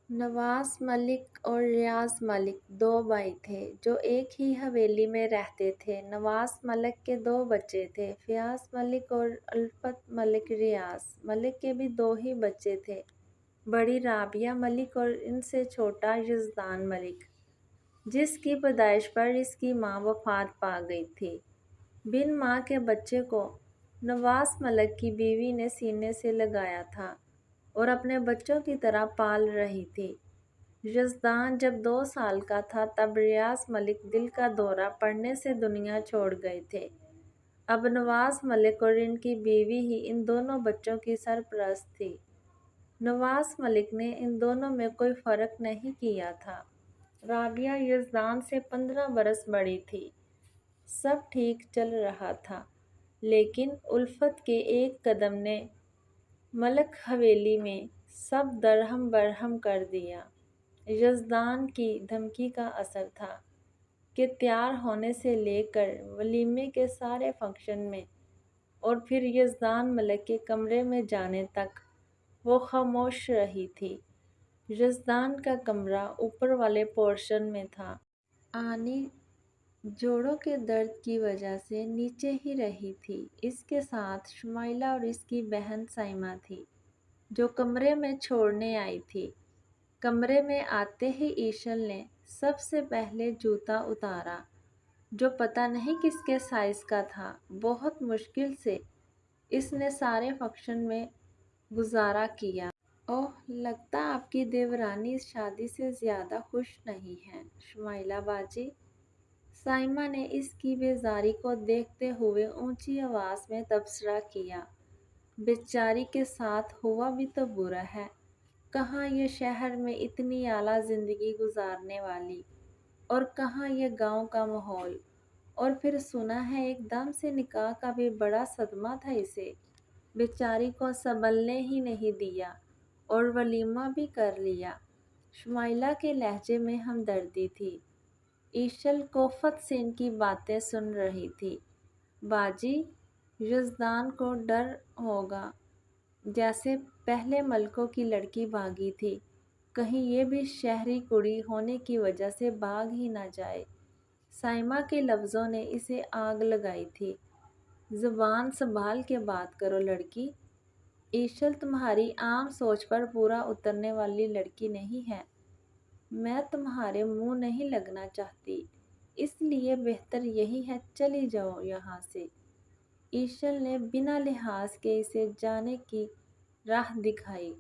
نواز ملک اور ریاض ملک دو بھائی تھے جو ایک ہی حویلی میں رہتے تھے۔ نواز ملک کے دو بچے تھے، فیاض ملک اور الفت ملک۔ ریاض ملک کے بھی دو ہی بچے تھے، بڑی رابعہ ملک اور ان سے چھوٹا یزدان ملک، جس کی پیدائش پر اس کی ماں وفات پا گئی تھی۔ بن ماں کے بچے کو نواز ملک کی بیوی نے سینے سے لگایا تھا اور اپنے بچوں کی طرح پال رہی تھی۔ یزدان جب 2 سال کا تھا تب ریاض ملک دل کا دورہ پڑنے سے دنیا چھوڑ گئے تھے۔ اب نواز ملک اور ان کی بیوی ہی ان دونوں بچوں کی سرپرست تھی۔ نواز ملک نے ان دونوں میں کوئی فرق نہیں کیا تھا۔ رابعہ یزدان سے 15 برس بڑی تھی۔ سب ٹھیک چل رہا تھا، لیکن الفت کے ایک قدم نے ملک حویلی میں سب درہم برہم کر دیا۔ یزدان کی دھمکی کا اثر تھا کہ تیار ہونے سے لے کر ولیمے کے سارے فنکشن میں اور پھر یزدان ملک کے کمرے میں جانے تک وہ خاموش رہی تھی۔ یزدان کا کمرہ اوپر والے پورشن میں تھا۔ آنی جوڑوں کے درد کی وجہ سے نیچے ہی رہی تھی۔ اس کے ساتھ شمائلہ اور اس کی بہن سائمہ تھی، جو کمرے میں چھوڑنے آئی تھی۔ کمرے میں آتے ہی ایشل نے سب سے پہلے جوتا اتارا، جو پتہ نہیں کس کے سائز کا تھا۔ بہت مشکل سے اس نے سارے فنکشن میں گزارا کیا۔ اوہ، لگتا آپ کی دیورانی اس شادی سے زیادہ خوش نہیں ہے، شمائلہ باجی۔ سائمہ نے اس کی بیزاری کو دیکھتے ہوئے اونچی آواز میں تبصرہ کیا۔ بیچاری کے ساتھ ہوا بھی تو برا ہے، کہاں یہ شہر میں اتنی اعلیٰ زندگی گزارنے والی، اور کہاں یہ گاؤں کا ماحول، اور پھر سنا ہے ایک دم سے نکاح کا بھی بڑا صدمہ تھا اسے۔ بیچاری کو سنبھلنے ہی نہیں دیا اور ولیمہ بھی کر لیا۔ شمائلہ کے لہجے میں ہمدردی تھی۔ ایشل کوفت سے ان کی باتیں سن رہی تھی۔ باجی، یزدان کو ڈر ہوگا، جیسے پہلے ملکوں کی لڑکی بھاگی تھی، کہیں یہ بھی شہری کڑی ہونے کی وجہ سے بھاگ ہی نہ جائے۔ سائمہ کے لفظوں نے اسے آگ لگائی تھی۔ زبان سنبھال کے بات کرو لڑکی، ایشل تمہاری عام سوچ پر پورا اترنے والی لڑکی نہیں ہے۔ میں تمہارے منہ نہیں لگنا چاہتی، اس لیے بہتر یہی ہے چلی جاؤ یہاں سے۔ ایشل نے بنا لحاظ کے اسے جانے کی راہ دکھائی۔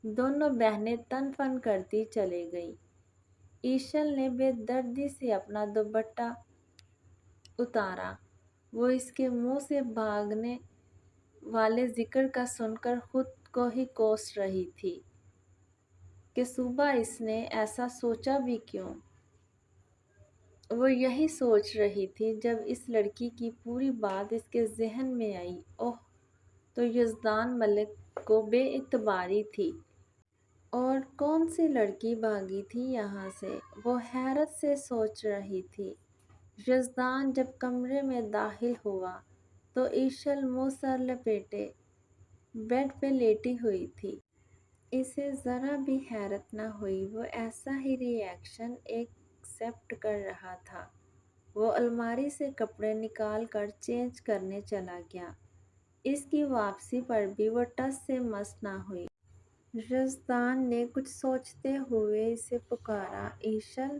دونوں بہنیں تن فن کرتی چلی گئیں۔ ایشل نے بے دردی سے اپنا دوپٹہ اتارا۔ وہ اس کے منہ سے بھاگنے والے ذکر کا سن کر خود کو ہی کوس رہی تھی کہ صبح اس نے ایسا سوچا بھی کیوں۔ وہ یہی سوچ رہی تھی جب اس لڑکی کی پوری بات اس کے ذہن میں آئی۔ اوہ، تو یزدان ملک کو بے اعتباری تھی۔ اور کون سی لڑکی بھاگی تھی یہاں سے، وہ حیرت سے سوچ رہی تھی۔ یزدان جب کمرے میں داخل ہوا تو ایشل منہ سر لپیٹے بیڈ پہ لیٹی ہوئی تھی۔ اسے ذرا بھی حیرت نہ ہوئی، وہ ایسا ہی ری ایکشن ایکسپٹ کر رہا تھا۔ وہ الماری سے کپڑے نکال کر چینج کرنے چلا گیا۔ اس کی واپسی پر بھی وہ ٹس سے مس نہ ہوئی۔ یزدان نے کچھ سوچتے ہوئے اسے پکارا، ایشل۔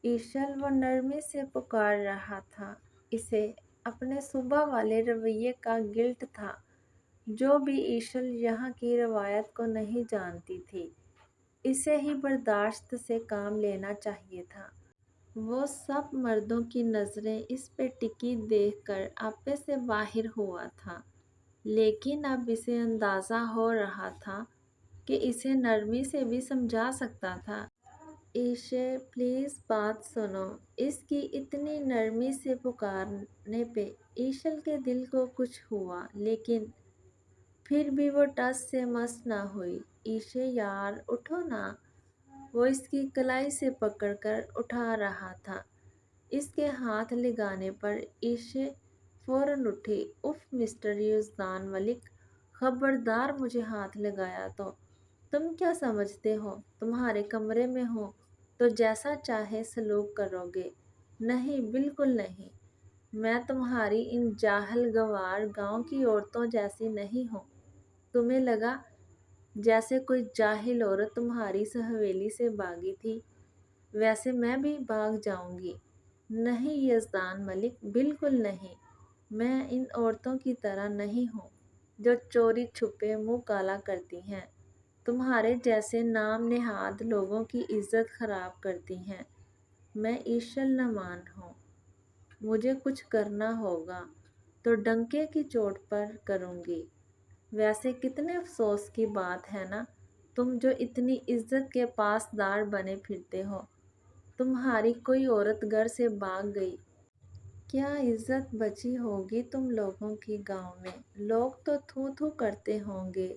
ایشل، وہ نرمی سے پکار رہا تھا۔ اسے اپنے صبح والے رویے کا گلٹ تھا۔ جو بھی ایشل یہاں کی روایت کو نہیں جانتی تھی، اسے ہی برداشت سے کام لینا چاہیے تھا۔ وہ سب مردوں کی نظریں اس پہ ٹکی دیکھ کر آپے سے باہر ہوا تھا، لیکن اب اسے اندازہ ہو رہا تھا کہ اسے نرمی سے بھی سمجھا سکتا تھا۔ ایشے، پلیز بات سنو۔ اس کی اتنی نرمی سے پکارنے پہ ایشل کے دل کو کچھ ہوا، لیکن پھر بھی وہ ٹس سے مس نہ ہوئی۔ ایشے یار، اٹھو نا۔ وہ اس کی کلائی سے پکڑ کر اٹھا رہا تھا۔ اس کے ہاتھ لگانے پر ایشے فوراً اٹھی۔ اف مسٹر یزدان ملک، خبردار مجھے ہاتھ لگایا تو تم کیا سمجھتے ہو تمہارے کمرے میں ہو تو جیسا چاہے سلوک کرو گے؟ نہیں، بالکل نہیں۔ میں تمہاری ان جاہل گوار گاؤں کی عورتوں جیسی نہیں ہوں۔ تمہیں لگا جیسے کوئی جاہل عورت تمہاری حویلی سے بھاگی تھی، ویسے میں بھی بھاگ جاؤں گی؟ نہیں یزدان ملک، بالکل نہیں۔ میں ان عورتوں کی طرح نہیں ہوں جو چوری چھپے منہ کالا کرتی ہیں، تمہارے جیسے نام نہاد لوگوں کی عزت خراب کرتی ہیں۔ میں ایشل نمان ہوں۔ مجھے کچھ کرنا ہوگا تو ڈنکے کی چوٹ پر کروں گی۔ ویسے کتنے افسوس کی بات ہے نا، تم جو اتنی عزت کے پاسدار بنے پھرتے ہو، تمہاری کوئی عورت گھر سے بھاگ گئی۔ کیا عزت بچی ہوگی تم لوگوں کی گاؤں میں؟ لوگ تو تھو تھو کرتے ہوں گے۔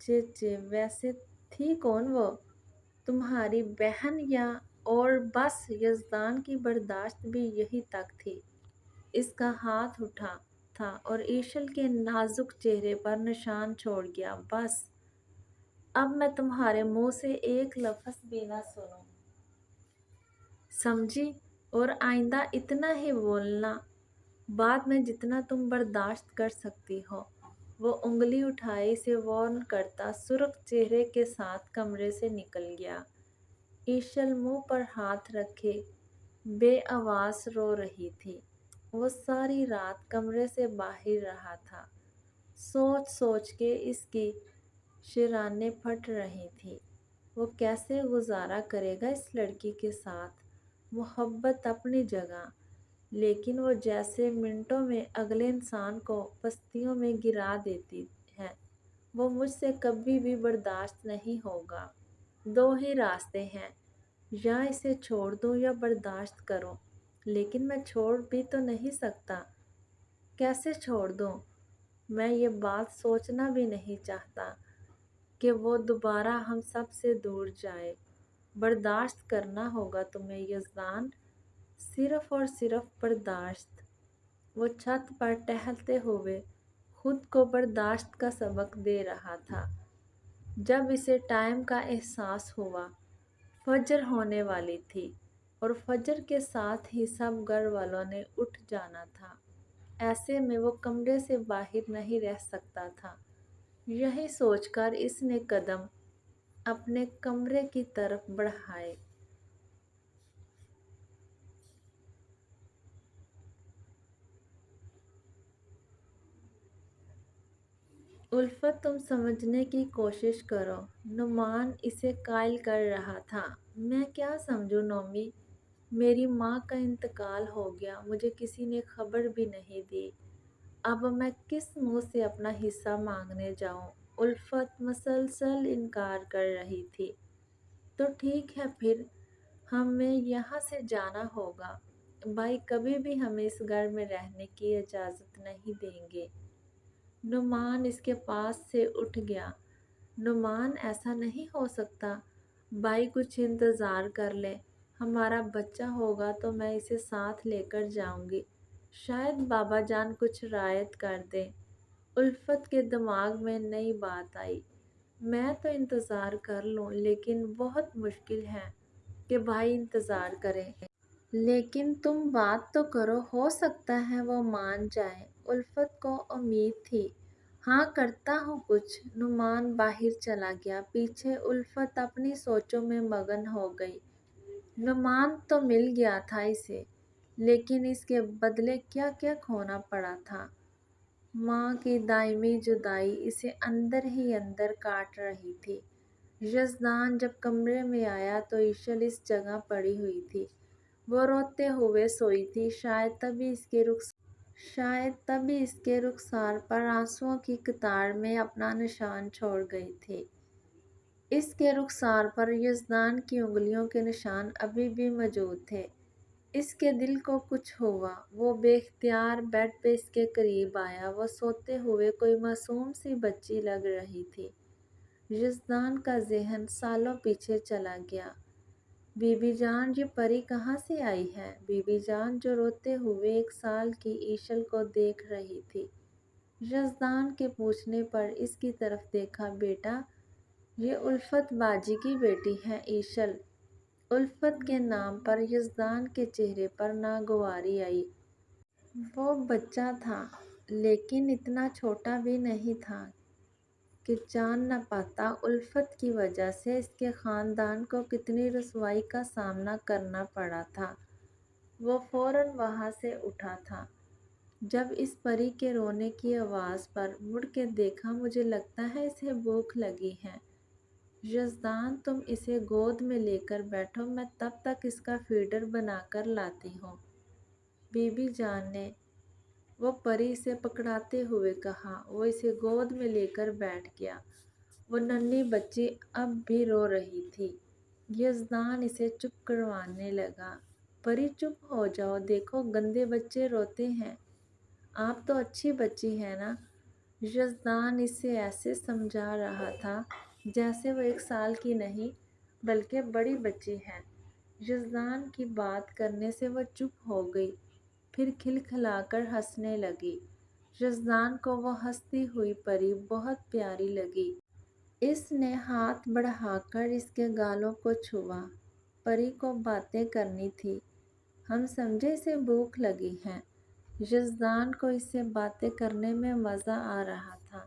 چے چے، ویسے تھی کون وہ؟ تمہاری بہن یا؟ اور بس یزدان کی برداشت بھی یہی تک تھی۔ اس کا ہاتھ اٹھا تھا اور ایشل کے نازک چہرے پر نشان چھوڑ گیا۔ بس اب میں تمہارے منہ سے ایک لفظ بھی نہ سنوں، سمجھی؟ اور آئندہ اتنا ہی بولنا، بعد میں جتنا تم برداشت کر سکتی ہو۔ وہ انگلی اٹھائی سے وارن کرتا سرخ چہرے کے ساتھ کمرے سے نکل گیا۔ ایشل منہ پر ہاتھ رکھے بے آواز رو رہی تھی۔ وہ ساری رات کمرے سے باہر رہا تھا۔ سوچ سوچ کے اس کی شرانیں پھٹ رہی تھیں۔ وہ کیسے گزارا کرے گا اس لڑکی کے ساتھ؟ محبت اپنی جگہ، لیکن وہ جیسے منٹوں میں اگلے انسان کو پستیوں میں گرا دیتی ہے، وہ مجھ سے کبھی بھی برداشت نہیں ہوگا۔ دو ہی راستے ہیں، یا اسے چھوڑ دوں یا برداشت کروں، لیکن میں چھوڑ بھی تو نہیں سکتا۔ کیسے چھوڑ دوں؟ میں یہ بات سوچنا بھی نہیں چاہتا کہ وہ دوبارہ ہم سب سے دور جائے۔ برداشت کرنا ہوگا تمہیں یزدان، صرف اور صرف برداشت۔ وہ چھت پر ٹہلتے ہوئے خود کو برداشت کا سبق دے رہا تھا، جب اسے ٹائم کا احساس ہوا۔ فجر ہونے والی تھی اور فجر کے ساتھ ہی سب گھر والوں نے اٹھ جانا تھا۔ ایسے میں وہ کمرے سے باہر نہیں رہ سکتا تھا۔ یہی سوچ کر اس نے قدم اپنے کمرے کی طرف بڑھائے۔ الفت، تم سمجھنے کی کوشش کرو، نعمان اسے قائل کر رہا تھا۔ میں کیا سمجھوں نومی؟ میری ماں کا انتقال ہو گیا، مجھے کسی نے خبر بھی نہیں دی۔ اب میں کس منہ سے اپنا حصہ مانگنے جاؤں؟ الفت مسلسل انکار کر رہی تھی۔ تو ٹھیک ہے پھر، ہمیں یہاں سے جانا ہوگا۔ بھائی کبھی بھی ہمیں اس گھر میں رہنے کی اجازت نہیں دیں گے۔ نعمان اس کے پاس سے اٹھ گیا۔ نعمان، ایسا نہیں ہو سکتا، بھائی کچھ انتظار کر لے، ہمارا بچہ ہوگا تو میں اسے ساتھ لے کر جاؤں گی، شاید بابا جان کچھ رعایت کر دیں۔ الفت کے دماغ میں نئی بات آئی۔ میں تو انتظار کر لوں، لیکن بہت مشکل ہے کہ بھائی انتظار کریں۔ لیکن تم بات تو کرو، ہو سکتا ہے وہ مان جائیں۔ الفت کو امید تھی۔ ہاں کرتا ہوں کچھ۔ نعمان باہر چلا گیا۔ پیچھے الفت اپنی سوچوں میں مگن ہو گئی۔ نعمان تو مل گیا تھا اسے، لیکن اس کے بدلے کیا کیا کھونا پڑا تھا۔ ماں کی دائمی جدائی اسے اندر ہی اندر کاٹ رہی تھی۔ یزدان جب کمرے میں آیا تو ایشل اس جگہ پڑی ہوئی تھی۔ وہ روتے ہوئے سوئی تھی، شاید تبھی اس کے رخسار پر آنسوؤں کی قطار میں اپنا نشان چھوڑ گئی تھی۔ اس کے رخسار پر یزدان کی انگلیوں کے نشان ابھی بھی موجود تھے۔ اس کے دل کو کچھ ہوا، وہ بے اختیار بیڈ پہ اس کے قریب آیا۔ وہ سوتے ہوئے کوئی معصوم سی بچی لگ رہی تھی۔ یزدان کا ذہن سالوں پیچھے چلا گیا۔ بی بی جان، یہ پری کہاں سے آئی ہے؟ بی بی جان جو روتے ہوئے 1 سال کی ایشل کو دیکھ رہی تھی، یزدان کے پوچھنے پر اس کی طرف دیکھا۔ بیٹا، یہ الفت باجی کی بیٹی ہے ایشل۔ الفت کے نام پر یزدان کے چہرے پر ناگواری آئی۔ وہ بچہ تھا لیکن اتنا چھوٹا بھی نہیں تھا کہ جان نہ پاتا الفت کی وجہ سے اس کے خاندان کو کتنی رسوائی کا سامنا کرنا پڑا تھا۔ وہ فوراً وہاں سے اٹھا تھا۔ جب اس پری کے رونے کی آواز پر مڑ کے دیکھا، مجھے لگتا ہے اسے بھوک لگی ہے۔ یزدان تم اسے گود میں لے کر بیٹھو، میں تب تک اس کا فیڈر بنا کر لاتی ہوں۔ بی بی جان نے وہ پری اسے پکڑاتے ہوئے کہا۔ وہ اسے گود میں لے کر بیٹھ گیا۔ وہ ننھی بچی اب بھی رو رہی تھی۔ یزدان اسے چپ کروانے لگا۔ پری چپ ہو جاؤ، دیکھو گندے بچے روتے ہیں، آپ تو اچھی بچی ہے نا۔ یزدان اسے ایسے سمجھا رہا تھا جیسے وہ 1 سال کی نہیں بلکہ بڑی بچی ہے۔ یزدان کی بات کرنے سے وہ چپ ہو گئی، پھر کھلکھلا کر ہنسنے لگی۔ یزدان کو وہ ہنستی ہوئی پری بہت پیاری لگی۔ اس نے ہاتھ بڑھا کر اس کے گالوں کو چھوا۔ پری کو باتیں کرنی تھی، ہم سمجھے اسے بھوک لگی ہے۔ یزدان کو اس سے باتیں کرنے میں مزہ آ رہا تھا۔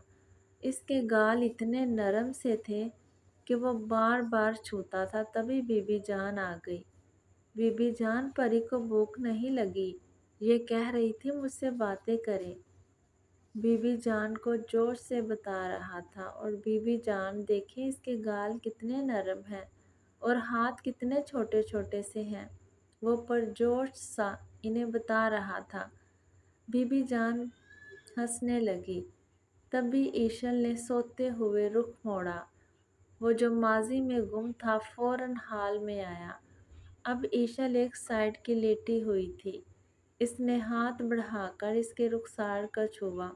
اس کے گال اتنے نرم سے تھے کہ وہ بار بار چھوتا تھا۔ تبھی بی بی جان آ گئی۔ بی بی جان، پری کو بھوک نہیں لگی، یہ کہہ رہی تھی مجھ سے باتیں کرے۔ بی بی جان کو جوش سے بتا رہا تھا، اور بی بی جان دیکھیں اس کے گال کتنے نرم ہیں اور ہاتھ کتنے چھوٹے چھوٹے سے ہیں۔ وہ پرجوش سا انہیں بتا رہا تھا۔ بی بی جان ہنسنے لگی۔ تبھی ایشل نے سوتے ہوئے رخ موڑا۔ وہ جو ماضی میں گم تھا فوراً حال میں آیا۔ اب ایشل ایک سائیڈ کی لیٹی ہوئی تھی۔ اس نے ہاتھ بڑھا کر اس کے رخسار کو چھوا۔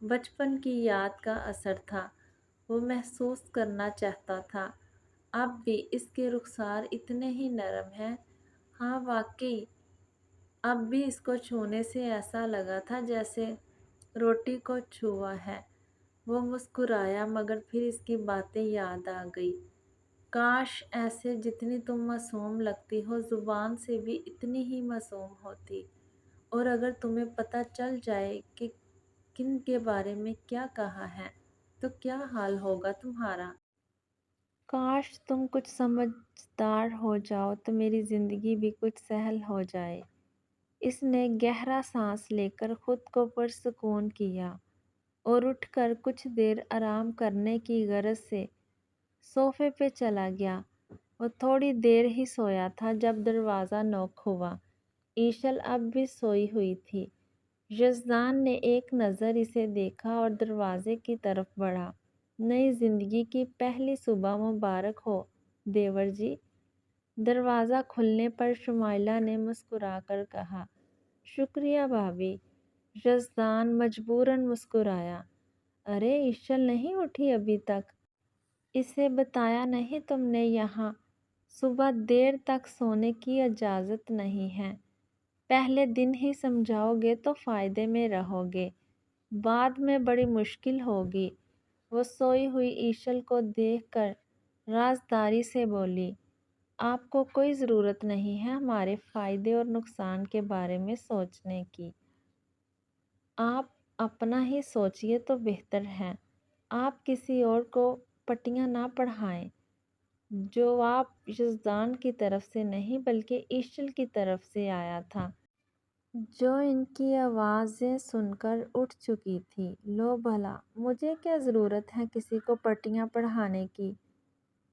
بچپن کی یاد کا اثر تھا، وہ محسوس کرنا چاہتا تھا۔ اب بھی اس کے رخسار اتنے ہی نرم ہیں۔ ہاں واقعی، اب بھی اس کو چھونے سے ایسا لگا تھا جیسے روٹی کو چھوا ہے۔ وہ مسکرایا، مگر پھر اس کی باتیں یاد آ گئی۔ کاش ایسے جتنی تم معصوم لگتی ہو زبان سے بھی اتنی ہی معصوم ہوتی، اور اگر تمہیں پتہ چل جائے کہ کن کے بارے میں کیا کہا ہے تو کیا حال ہوگا تمہارا۔ کاش تم کچھ سمجھدار ہو جاؤ تو میری زندگی بھی کچھ سہل ہو جائے۔ اس نے گہرا سانس لے کر خود کو پرسکون کیا اور اٹھ کر کچھ دیر آرام کرنے کی غرض سے صوفے پہ چلا گیا۔ وہ تھوڑی دیر ہی سویا تھا جب دروازہ نوک ہوا۔ ایشل اب بھی سوئی ہوئی تھی۔ یزدان نے ایک نظر اسے دیکھا اور دروازے کی طرف بڑھا۔ نئی زندگی کی پہلی صبح مبارک ہو دیور جی۔ دروازہ کھلنے پر شمائلہ نے مسکرا کر کہا۔ شکریہ بھابھی۔ یزدان مجبوراً مسکرایا۔ ارے ایشل نہیں اٹھی ابھی تک؟ اسے بتایا نہیں تم نے یہاں صبح دیر تک سونے کی اجازت نہیں ہے؟ پہلے دن ہی سمجھاؤ گے تو فائدے میں رہو گے، بعد میں بڑی مشکل ہوگی۔ وہ سوئی ہوئی ایشل کو دیکھ کر رازداری سے بولی۔ آپ کو کوئی ضرورت نہیں ہے ہمارے فائدے اور نقصان کے بارے میں سوچنے کی۔ آپ اپنا ہی سوچئے تو بہتر ہے۔ آپ کسی اور کو پٹیاں نہ پڑھائیں۔ جواب یزدان کی طرف سے نہیں بلکہ ایشل کی طرف سے آیا تھا، جو ان کی آوازیں سن کر اٹھ چکی تھی۔ لو بھلا، مجھے کیا ضرورت ہے کسی کو پٹیاں پڑھانے کی؟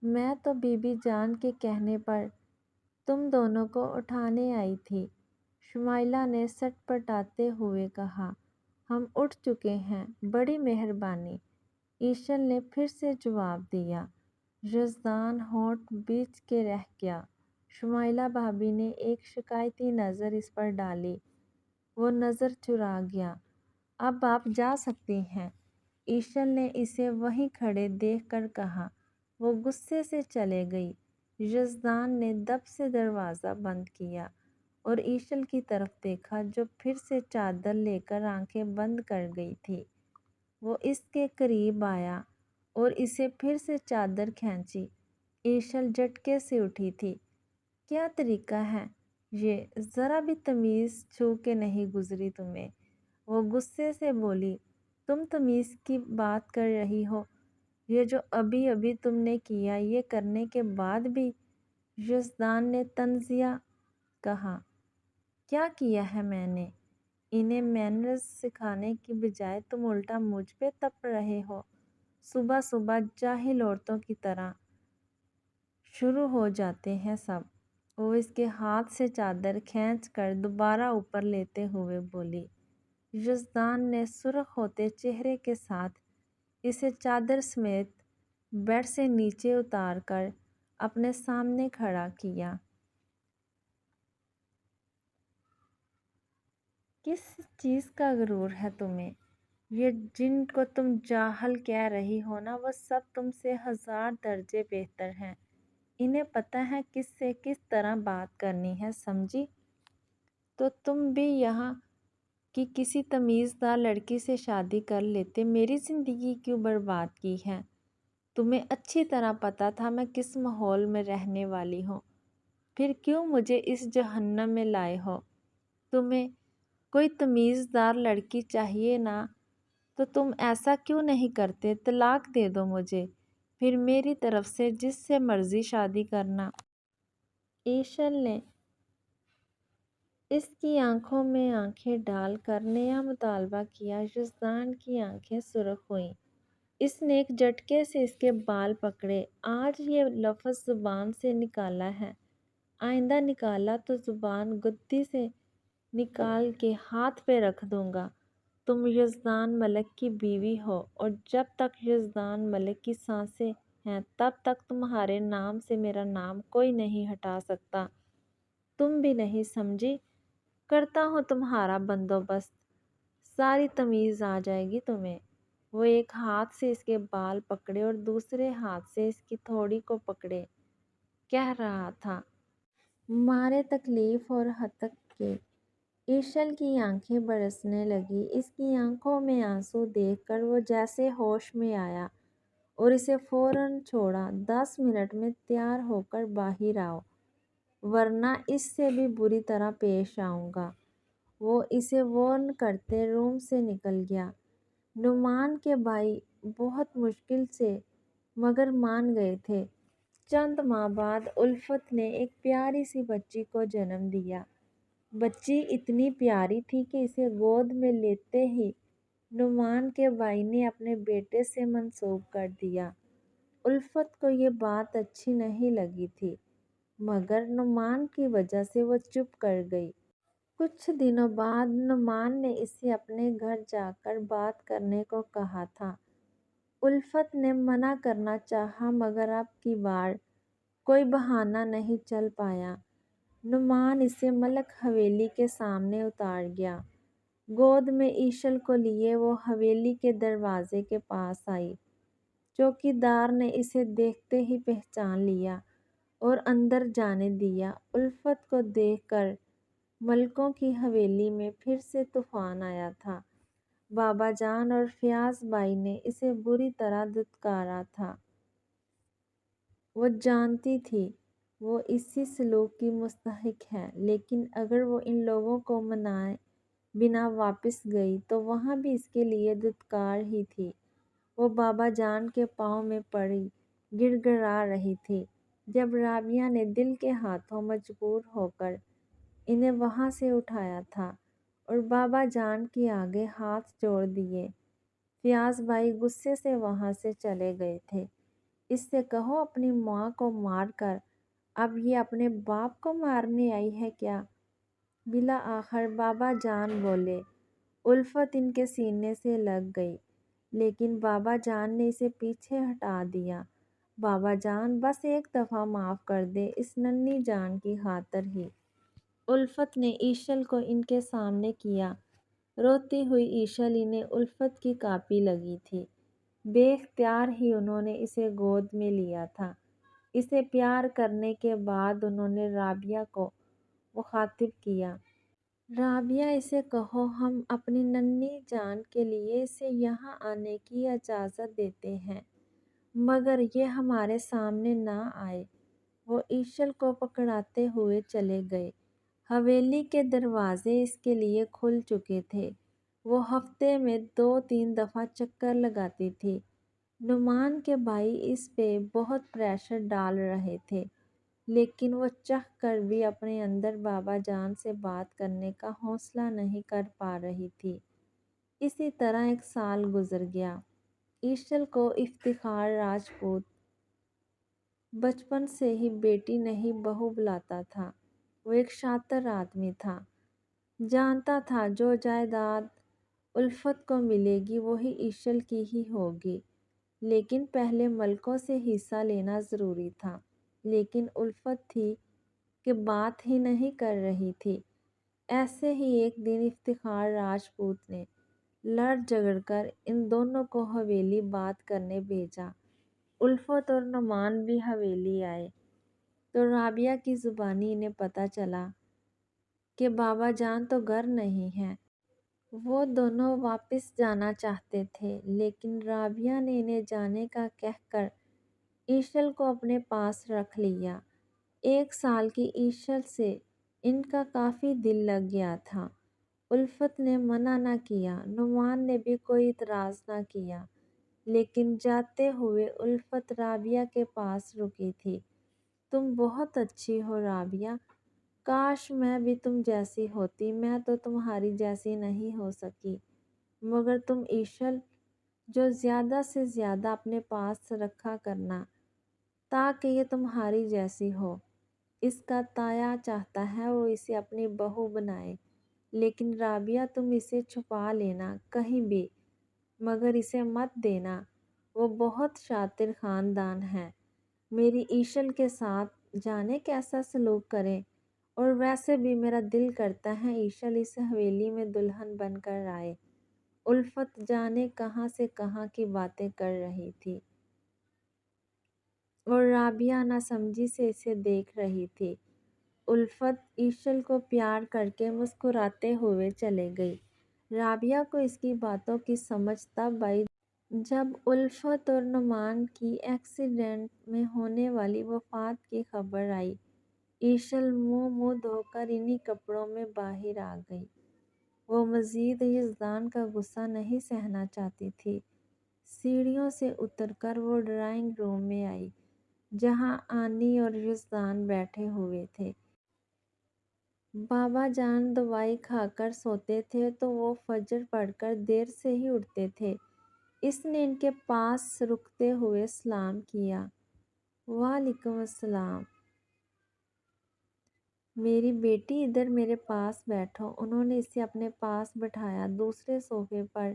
میں تو بی بی جان کے کہنے پر تم دونوں کو اٹھانے آئی تھی، شمائلہ نے سٹ پٹاتے ہوئے کہا۔ ہم اٹھ چکے ہیں، بڑی مہربانی، ایشل نے پھر سے جواب دیا۔ یزدان ہونٹ بیچ کے رہ گیا۔ شمائلہ بھابھی نے ایک شکایتی نظر اس پر ڈالی۔ وہ نظر چرا گیا۔ اب آپ جا سکتی ہیں، ایشل نے اسے وہیں کھڑے دیکھ کر کہا۔ وہ غصے سے چلے گئی۔ یزدان نے دب سے دروازہ بند کیا اور ایشل کی طرف دیکھا جو پھر سے چادر لے کر آنکھیں بند کر گئی تھی۔ وہ اس کے قریب آیا اور اسے پھر سے چادر کھینچی۔ ایشل جھٹکے سے اٹھی تھی۔ کیا طریقہ ہے یہ، ذرا بھی تمیز چھو کے نہیں گزری تمہیں؟ وہ غصے سے بولی۔ تم تمیز کی بات کر رہی ہو؟ یہ جو ابھی ابھی تم نے کیا، یہ کرنے کے بعد بھی؟ یزدان نے طنزیہ کہا۔ کیا کیا ہے میں نے؟ انہیں مینرز سکھانے کی بجائے تم الٹا مجھ پہ تپ رہے ہو۔ صبح صبح جاہل عورتوں کی طرح شروع ہو جاتے ہیں سب۔ وہ اس کے ہاتھ سے چادر کھینچ کر دوبارہ اوپر لیتے ہوئے بولی۔ یزدان نے سرخ ہوتے چہرے کے ساتھ اسے چادر سمیت بیڈ سے نیچے اتار کر اپنے سامنے کھڑا کیا۔ کس چیز کا غرور ہے تمہیں؟ یہ جن کو تم جاہل کہہ رہی ہو نا، وہ سب تم سے 1000 درجے بہتر ہیں۔ انہیں پتہ ہے کس سے کس طرح بات کرنی ہے، سمجھی؟ تو تم بھی یہاں کی کسی تمیزدار لڑکی سے شادی کر لیتے، میری زندگی کیوں برباد کی ہے؟ تمہیں اچھی طرح پتہ تھا میں کس ماحول میں رہنے والی ہوں، پھر کیوں مجھے اس جہنم میں لائے ہو؟ تمہیں کوئی تمیزدار لڑکی چاہیے نا، تو تم ایسا کیوں نہیں کرتے؟ طلاق دے دو مجھے، پھر میری طرف سے جس سے مرضی شادی کرنا۔ ایشل نے اس کی آنکھوں میں آنکھیں ڈال کر نیا مطالبہ کیا۔ یزدان کی آنکھیں سرخ ہوئیں۔ اس نے ایک جھٹکے سے اس کے بال پکڑے۔ آج یہ لفظ زبان سے نکالا ہے، آئندہ نکالا تو زبان گدی سے نکال کے ہاتھ پہ رکھ دوں گا۔ تم یزدان ملک کی بیوی ہو، اور جب تک یزدان ملک کی سانسیں ہیں تب تک تمہارے نام سے میرا نام کوئی نہیں ہٹا سکتا۔ تم بھی نہیں، سمجھی؟ کرتا ہوں تمہارا بندوبست، ساری تمیز آ جائے گی تمہیں۔ وہ ایک ہاتھ سے اس کے بال پکڑے اور دوسرے ہاتھ سے اس کی تھوڑی کو پکڑے کہہ رہا تھا، مارے تکلیف اور ہتک کے۔ ایشل کی آنکھیں برسنے لگی۔ اس کی آنکھوں میں آنسو دیکھ کر وہ جیسے ہوش میں آیا اور اسے فوراً چھوڑا۔ 10 منٹ میں تیار ہو کر باہر آؤ، ورنہ اس سے بھی بری طرح پیش آؤں گا۔ وہ اسے وارن کرتے روم سے نکل گیا۔ نعمان کے بھائی بہت مشکل سے مگر مان گئے تھے۔ چند ماہ بعد الفت نے ایک پیاری سی بچی کو جنم دیا۔ بچی اتنی پیاری تھی کہ اسے گود میں لیتے ہی نعمان کے بھائی نے اپنے بیٹے سے منسوب کر دیا۔ الفت کو یہ بات اچھی نہیں لگی تھی، مگر نعمان کی وجہ سے وہ چپ کر گئی۔ کچھ دنوں بعد نعمان نے اسے اپنے گھر جا کر بات کرنے کو کہا تھا۔ الفت نے منع کرنا چاہا مگر اب کی بار کوئی بہانہ نہیں چل پایا۔ نعمان اسے ملک حویلی کے سامنے اتار گیا۔ گود میں ایشل کو لیے وہ حویلی کے دروازے کے پاس آئی۔ چوکیدار نے اسے دیکھتے ہی پہچان لیا اور اندر جانے دیا۔ الفت کو دیکھ کر ملکوں کی حویلی میں پھر سے طوفان آیا تھا۔ بابا جان اور فیاض بھائی نے اسے بری طرح دھتکارا تھا۔ وہ جانتی تھی وہ اسی سلوک کی مستحق ہے، لیکن اگر وہ ان لوگوں کو منائے بنا واپس گئی تو وہاں بھی اس کے لیے دھتکار ہی تھی۔ وہ بابا جان کے پاؤں میں پڑی گڑ گڑا رہی تھی جب رابعہ نے دل کے ہاتھوں مجبور ہو کر انہیں وہاں سے اٹھایا تھا اور بابا جان کے آگے ہاتھ جوڑ دیے۔ فیاض بھائی غصے سے وہاں سے چلے گئے تھے۔ اس سے کہو اپنی ماں کو مار کر اب یہ اپنے باپ کو مارنے آئی ہے کیا؟ بالآخر بابا جان بولے۔ الفت ان کے سینے سے لگ گئی، لیکن بابا جان نے اسے پیچھے ہٹا دیا۔ بابا جان، بس ایک دفعہ معاف کر دے، اس ننھی جان کی خاطر ہی۔ الفت نے ایشل کو ان کے سامنے کیا۔ روتی ہوئی ایشل انہیں الفت کی کاپی لگی تھی۔ بے اختیار ہی انہوں نے اسے گود میں لیا تھا۔ اسے پیار کرنے کے بعد انہوں نے رابعہ کو مخاطب کیا۔ رابعہ، اسے کہو ہم اپنی ننھی جان کے لیے اسے یہاں آنے کی اجازت دیتے ہیں۔ مگر یہ ہمارے سامنے نہ آئے۔ وہ ایشل کو پکڑاتے ہوئے چلے گئے۔ حویلی کے دروازے اس کے لیے کھل چکے تھے۔ وہ ہفتے میں 2-3 دفعہ چکر لگاتی تھی۔ نعمان کے بھائی اس پہ بہت پریشر ڈال رہے تھے، لیکن وہ چاہ کر بھی اپنے اندر بابا جان سے بات کرنے کا حوصلہ نہیں کر پا رہی تھی۔ اسی طرح 1 سال گزر گیا۔ ایشل کو افتخار راجپوت بچپن سے ہی بیٹی نہیں بہو بلاتا تھا۔ وہ ایک شاطر آدمی تھا، جانتا تھا جو جائیداد الفت کو ملے گی وہی ایشل کی ہی ہوگی، لیکن پہلے ملکوں سے حصہ لینا ضروری تھا۔ لیکن الفت تھی کہ بات ہی نہیں کر رہی تھی۔ ایسے ہی ایک دن افتخار راجپوت نے لڑ جھگڑ کر ان دونوں کو حویلی بات کرنے بھیجا۔ الفت اور نعمان بھی حویلی آئے تو رابعہ کی زبانی انہیں پتہ چلا کہ بابا جان تو گھر نہیں ہیں۔ وہ دونوں واپس جانا چاہتے تھے، لیکن رابعہ نے انہیں جانے کا کہہ کر ایشل کو اپنے پاس رکھ لیا۔ 1 سال کی ایشل سے ان کا کافی دل لگ گیا تھا۔ الفت نے منع نہ کیا، نعمان نے بھی کوئی اعتراض نہ کیا، لیکن جاتے ہوئے الفت رابعہ کے پاس رکی تھی۔ تم بہت اچھی ہو رابعہ، کاش میں بھی تم جیسی ہوتی۔ میں تو تمہاری جیسی نہیں ہو سکی، مگر تم ایشل جو زیادہ سے زیادہ اپنے پاس رکھا کرنا تاکہ یہ تمہاری جیسی ہو۔ اس کا تایا چاہتا ہے وہ اسے اپنی بہو بنائے، لیکن رابعہ تم اسے چھپا لینا کہیں بھی، مگر اسے مت دینا۔ وہ بہت شاطر خاندان ہے۔ میری ایشل کے ساتھ جانے کیسا سلوک کریں، اور ویسے بھی میرا دل کرتا ہے ایشل اس حویلی میں دلہن بن کر آئے۔ الفت جانے کہاں سے کہاں کی باتیں کر رہی تھی اور رابعہ ناسمجھی سے اسے دیکھ رہی تھی۔ الفت ایشل کو پیار کر کے مسکراتے ہوئے چلے گئی۔ رابعہ کو اس کی باتوں کی سمجھ تب آئی جب الفت اور نعمان کی ایکسیڈنٹ میں ہونے والی وفات کی خبر آئی۔ ایشل منہ دھو کر انہی کپڑوں میں باہر آ گئی۔ وہ مزید یزدان کا غصہ نہیں سہنا چاہتی تھی۔ سیڑھیوں سے اتر کر وہ ڈرائنگ روم میں آئی، جہاں آنی اور یزدان بیٹھے ہوئے تھے۔ بابا جان دوائی کھا کر سوتے تھے تو وہ فجر پڑھ کر دیر سے ہی اٹھتے تھے۔ اس نے ان کے پاس رکتے ہوئے سلام کیا۔ وعلیکم السلام میری بیٹی، ادھر میرے پاس بیٹھو۔ انہوں نے اسے اپنے پاس بٹھایا۔ دوسرے صوفے پر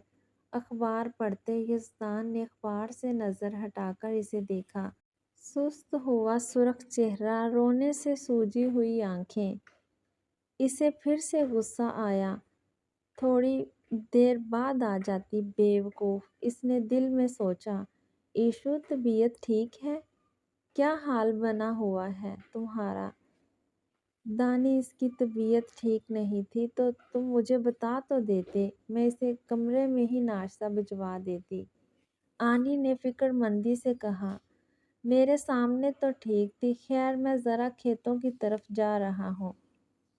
اخبار پڑھتے یزدان نے اخبار سے نظر ہٹا کر اسے دیکھا۔ سست ہوا سرخ چہرہ، رونے سے سوجی ہوئی آنکھیں۔ اسے پھر سے غصہ آیا۔ تھوڑی دیر بعد آ جاتی بیوقوف، اس نے دل میں سوچا۔ ایشو، طبیعت ٹھیک ہے؟ کیا حال بنا ہوا ہے تمہارا؟ دانی، اس کی طبیعت ٹھیک نہیں تھی تو تم مجھے بتا تو دیتے، میں اسے کمرے میں ہی ناشتہ بھجوا دیتی۔ آنی نے فکر مندی سے کہا۔ میرے سامنے تو ٹھیک تھی، خیر میں ذرا کھیتوں کی طرف جا رہا ہوں۔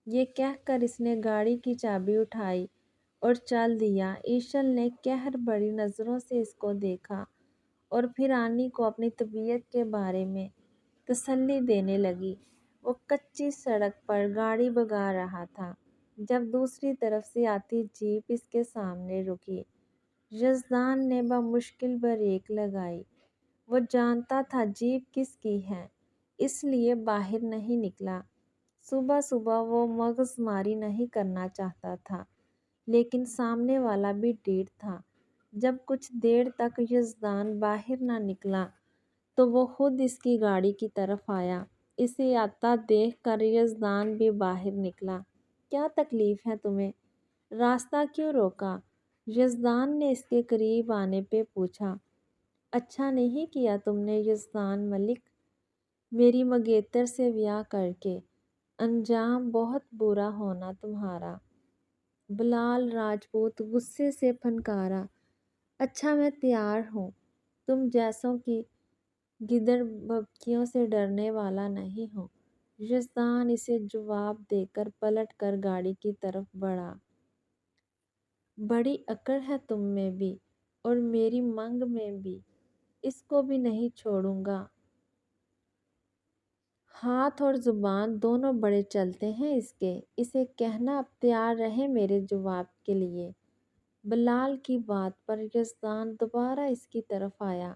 یہ کہہ کر اس نے گاڑی کی چابی اٹھائی اور چل دیا۔ ایشل نے قہر بھری نظروں سے اس کو دیکھا اور پھر آنی کو اپنی طبیعت کے بارے میں تسلی دینے لگی۔ وہ کچی سڑک پر گاڑی بھگا رہا تھا جب دوسری طرف سے آتی جیپ اس کے سامنے رکی۔ یزدان نے بمشکل بریک لگائی۔ وہ جانتا تھا جیپ کس کی ہے، اس لیے باہر نہیں نکلا۔ صبح صبح وہ مغز ماری نہیں کرنا چاہتا تھا، لیکن سامنے والا بھی ڈھیٹ تھا۔ جب کچھ دیر تک یزدان باہر نہ نکلا تو وہ خود اس کی گاڑی کی طرف آیا۔ اسے آتا دیکھ کر یزدان بھی باہر نکلا۔ کیا تکلیف ہے تمہیں؟ راستہ کیوں روکا؟ یزدان نے اس کے قریب آنے پہ پوچھا۔ اچھا نہیں کیا تم نے یزدان ملک، میری منگیتر سے بیاہ کر کے، انجام بہت برا ہونا تمہارا۔ بلال راجپوت غصے سے پھنکارا۔ اچھا میں تیار ہوں، تم جیسوں کی گدڑ بھبکیوں سے ڈرنے والا نہیں ہوں۔ یزدان اسے جواب دے کر پلٹ کر گاڑی کی طرف بڑھا۔ بڑی اکڑ ہے تم میں بھی اور میری منگ میں بھی، اس کو بھی نہیں چھوڑوں گا۔ ہاتھ اور زبان دونوں بڑے چلتے ہیں اس کے، اسے کہنا اب تیار رہے میرے جواب کے لیے۔ بلال کی بات پر یزدان دوبارہ اس کی طرف آیا۔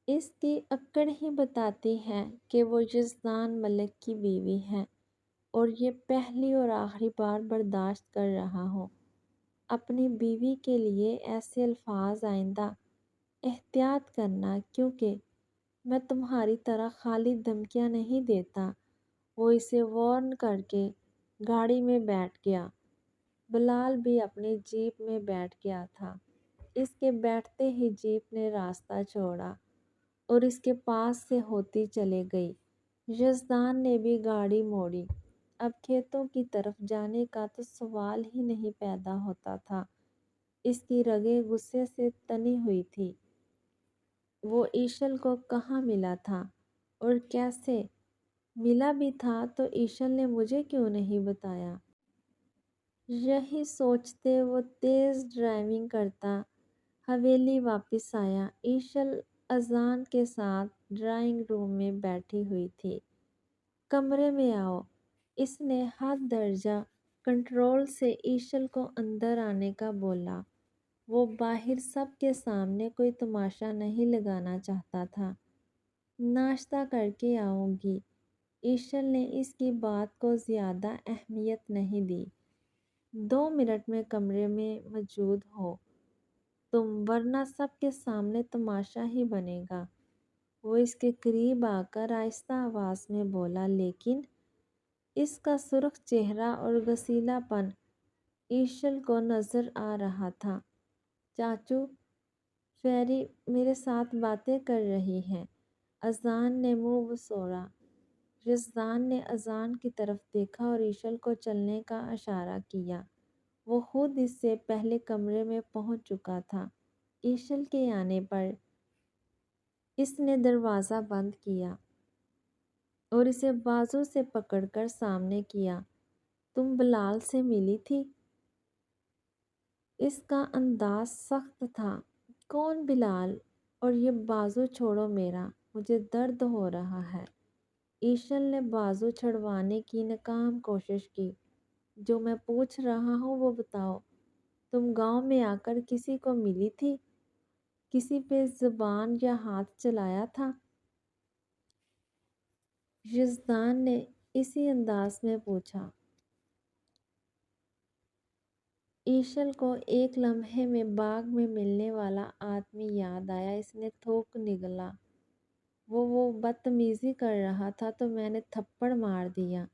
اس کی اکڑ ہی بتاتی ہے کہ وہ یزدان ملک کی بیوی ہے اور یہ پہلی اور آخری بار برداشت کر رہا ہوں۔ اپنی بیوی کے لیے ایسے الفاظ آئندہ احتیاط کرنا، کیونکہ میں تمہاری طرح خالی دھمکیاں نہیں دیتا۔ وہ اسے وارن کر کے گاڑی میں بیٹھ گیا۔ بلال بھی اپنی جیپ میں بیٹھ گیا تھا۔ اس کے بیٹھتے ہی جیپ نے راستہ چھوڑا اور اس کے پاس سے ہوتی چلے گئی۔ یزدان نے بھی گاڑی موڑی۔ اب کھیتوں کی طرف جانے کا تو سوال ہی نہیں پیدا ہوتا تھا۔ اس کی رگیں غصے سے تنی ہوئی تھی۔ وہ ایشل کو کہاں ملا تھا اور کیسے؟ ملا بھی تھا تو ایشل نے مجھے کیوں نہیں بتایا؟ یہی سوچتے وہ تیز ڈرائیونگ کرتا حویلی واپس آیا۔ ایشل اذان کے ساتھ ڈرائنگ روم میں بیٹھی ہوئی تھی۔ کمرے میں آؤ، اس نے حد درجہ کنٹرول سے ایشل کو اندر آنے کا بولا۔ وہ باہر سب کے سامنے کوئی تماشا نہیں لگانا چاہتا تھا۔ ناشتہ کر کے آؤں گی۔ ایشل نے اس کی بات کو زیادہ اہمیت نہیں دی۔ 2 منٹ میں کمرے میں موجود ہو تم، ورنہ سب کے سامنے تماشا ہی بنے گا۔ وہ اس کے قریب آ کر آہستہ آواز میں بولا، لیکن اس کا سرخ چہرہ اور غسیلا پن ایشل کو نظر آ رہا تھا۔ چاچو، فیری میرے ساتھ باتیں کر رہی ہیں۔ اذان نے منہ وسوڑا۔ یزدان نے اذان کی طرف دیکھا اور ایشل کو چلنے کا اشارہ کیا۔ وہ خود اس سے پہلے کمرے میں پہنچ چکا تھا۔ ایشل کے آنے پر اس نے دروازہ بند کیا اور اسے بازو سے پکڑ کر سامنے کیا۔ تم بلال سے ملی تھی؟ اس کا انداز سخت تھا۔ کون بلال؟ اور یہ بازو چھوڑو میرا، مجھے درد ہو رہا ہے۔ ایشل نے بازو چھڑوانے کی ناکام کوشش کی۔ جو میں پوچھ رہا ہوں وہ بتاؤ، تم گاؤں میں آ کر کسی کو ملی تھی؟ کسی پہ زبان یا ہاتھ چلایا تھا؟ یزدان نے اسی انداز میں پوچھا۔ ایشل کو ایک لمحے میں باغ میں ملنے والا آدمی یاد آیا۔ اس نے تھوک نگلا۔ وہ بدتمیزی کر رہا تھا تو میں نے تھپڑ مار دیا،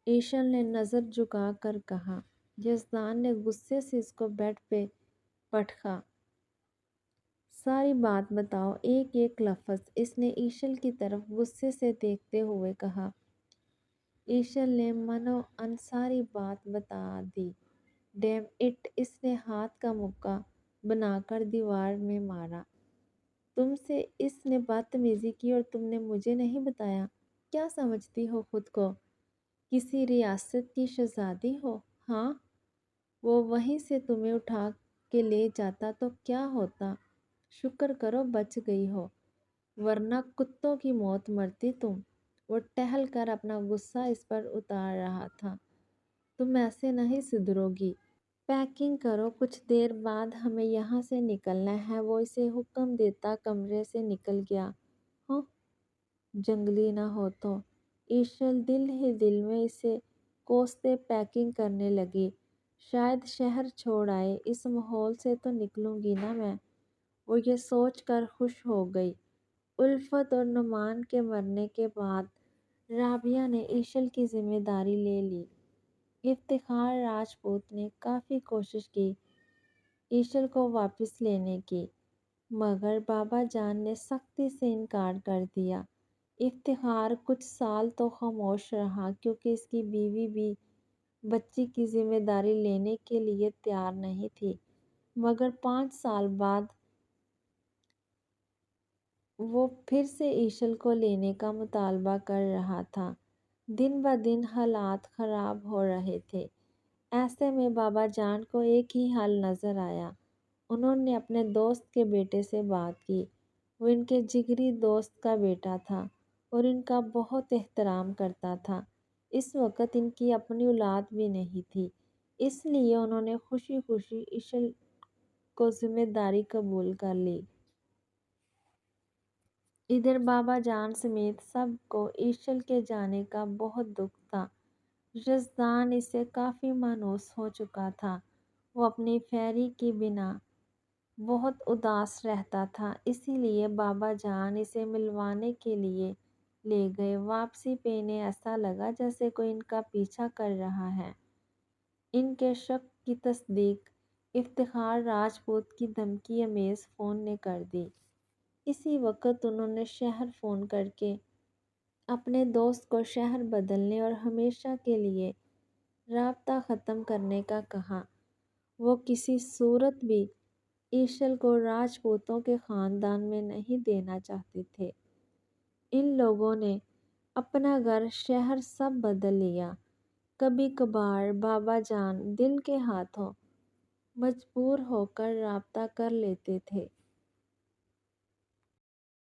ایشل نے نظر جھکا کر کہا۔ یزدان نے غصے سے اس کو بیڈ پہ پٹکا۔ ساری بات بتاؤ، ایک ایک لفظ، اس نے ایشل کی طرف غصے سے دیکھتے ہوئے کہا۔ ایشل نے منو ان ساری بات بتا دی۔ ڈیم اٹ، اس نے ہاتھ کا مکہ بنا کر دیوار میں مارا۔ تم سے اس نے بدتمیزی کی اور تم نے مجھے نہیں بتایا؟ کیا سمجھتی ہو خود کو؟ کسی ریاست کی شہزادی ہو؟ ہاں، وہ وہیں سے تمہیں اٹھا کے لے جاتا تو کیا ہوتا؟ شکر کرو بچ گئی ہو، ورنہ کتوں کی موت مرتی تم۔ وہ ٹہل کر اپنا غصہ اس پر اتار رہا تھا۔ تم ایسے نہیں سدھرو گی۔ پیکنگ کرو، کچھ دیر بعد ہمیں یہاں سے نکلنا ہے۔ وہ اسے حکم دیتا کمرے سے نکل گیا۔ ہوں، جنگلی نہ ہو تو؟ ایشل دل ہی دل میں اسے کوستے پیکنگ کرنے لگی۔ شاید شہر چھوڑ آئے، اس ماحول سے تو نکلوں گی نا میں۔ وہ یہ سوچ کر خوش ہو گئی۔ الفت اور نعمان کے مرنے کے بعد رابعہ نے ایشل کی ذمہ داری لے لی۔ افتخار راجپوت نے کافی کوشش کی ایشل کو واپس لینے کی، مگر بابا جان نے سختی سے انکار کر دیا۔ افتخار کچھ سال تو خاموش رہا کیونکہ اس کی بیوی بھی بچی کی ذمہ داری لینے کے لیے تیار نہیں تھی، مگر 5 سال بعد وہ پھر سے ایشل کو لینے کا مطالبہ کر رہا تھا۔ دن بہ دن حالات خراب ہو رہے تھے۔ ایسے میں بابا جان کو ایک ہی حل نظر آیا۔ انہوں نے اپنے دوست کے بیٹے سے بات کی۔ وہ ان کے جگری دوست کا بیٹا تھا اور ان کا بہت احترام کرتا تھا۔ اس وقت ان کی اپنی اولاد بھی نہیں تھی، اس لیے انہوں نے خوشی خوشی ایشل کو ذمہ داری قبول کر لی۔ ادھر بابا جان سمیت سب کو ایشل کے جانے کا بہت دکھ تھا۔ یزدان اس سے کافی مانوس ہو چکا تھا۔ وہ اپنی پھیری کی بنا بہت اداس رہتا تھا، اسی لیے بابا جان اسے ملوانے کے لیے لے گئے۔ واپسی پہ انہیں ایسا لگا جیسے کوئی ان کا پیچھا کر رہا ہے۔ ان کے شک کی تصدیق افتخار راجپوت کی دھمکی آمیز فون نے کر دی۔ اسی وقت انہوں نے شہر فون کر کے اپنے دوست کو شہر بدلنے اور ہمیشہ کے لیے رابطہ ختم کرنے کا کہا۔ وہ کسی صورت بھی ایشل کو راجپوتوں کے خاندان میں نہیں دینا چاہتے تھے۔ ان لوگوں نے اپنا گھر شہر سب بدل لیا۔ کبھی کبھار بابا جان دل کے ہاتھوں مجبور ہو کر رابطہ کر لیتے تھے۔